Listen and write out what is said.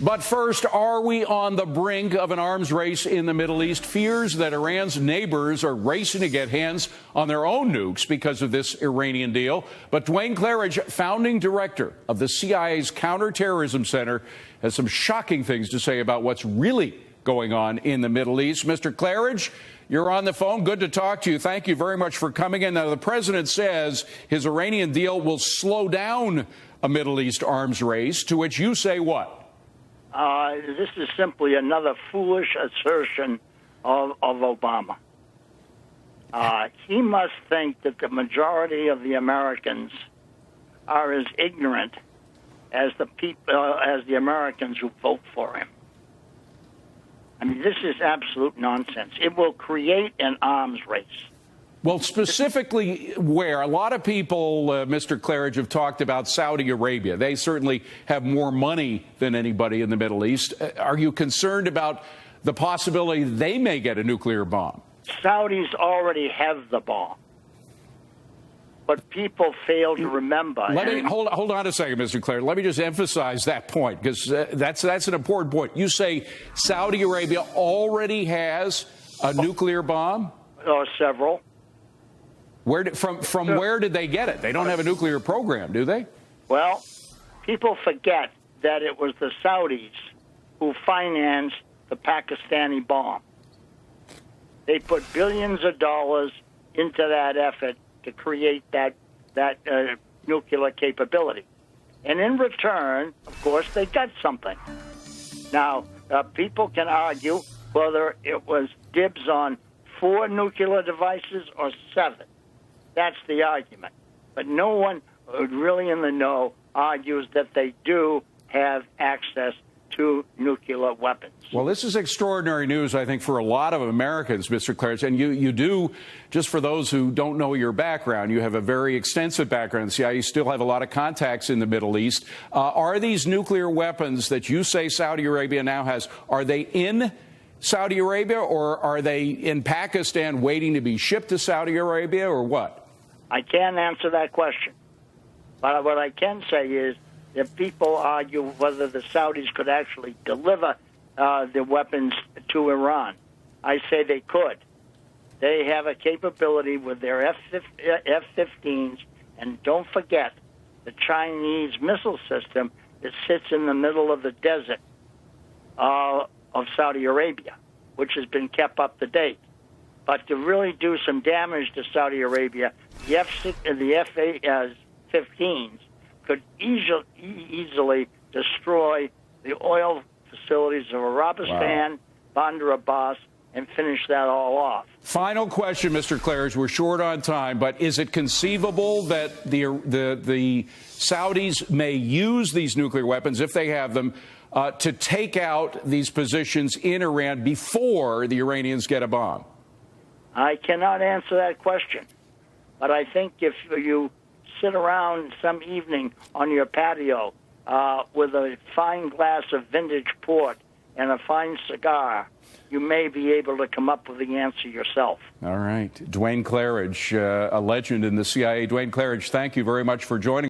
But first, are we on the brink of an arms race in the Middle East? Fears that Iran's neighbors are racing to get hands on their own nukes because of this Iranian deal. But Duane Claridge, founding director of the CIA's Counterterrorism Center, has some shocking things to say about what's really going on in the Middle East. Mr. Claridge, you're on the phone. Good to talk to you. Thank you very much for coming in. Now, the president says his Iranian deal will slow down a Middle East arms race, to which you say what? This is simply another foolish assertion of Obama. He must think that the majority of the Americans are as ignorant as the Americans who vote for him. I mean, this is absolute nonsense. It will create an arms race. Well, specifically where? A lot of people, Mr. Claridge, have talked about Saudi Arabia. They certainly have more money than anybody in the Middle East. Are you concerned about the possibility they may get a nuclear bomb? Saudis already have the bomb. But people fail to remember. Hold on a second, Mr. Claridge. Let me just emphasize that point, because that's an important point. You say Saudi Arabia already has a nuclear bomb? Or several. Where did they get it? They don't have a nuclear program, do they? Well, people forget that it was the Saudis who financed the Pakistani bomb. They put billions of dollars into that effort to create that nuclear capability. And in return, of course, they got something. Now, people can argue whether it was dibs on 4 nuclear devices or 7. That's the argument. But no one really in the know argues that they do have access to nuclear weapons. Well, this is extraordinary news, I think, for a lot of Americans, Mr. Claridge. And you do, just for those who don't know your background, you have a very extensive background in the CIA. You still have a lot of contacts in the Middle East. Are these nuclear weapons that you say Saudi Arabia now has, are they in Saudi Arabia, or are they in Pakistan waiting to be shipped to Saudi Arabia, or what? I can't answer that question. But what I can say is, if people argue whether the Saudis could actually deliver the weapons to Iran, I say they could. They have a capability with their F-15s, and don't forget the Chinese missile system that sits in the middle of the desert of Saudi Arabia, which has been kept up to date. But to really do some damage to Saudi Arabia, the F-15s could easily destroy the oil facilities of Arabistan, Bandar Abbas, and finish that all off. Final question, Mr. Claridge. We're short on time, but is it conceivable that the Saudis may use these nuclear weapons, if they have them, to take out these positions in Iran before the Iranians get a bomb? I cannot answer that question. But I think if you sit around some evening on your patio with a fine glass of vintage port and a fine cigar, you may be able to come up with the answer yourself. All right. Duane Claridge, a legend in the CIA. Duane Claridge, thank you very much for joining us.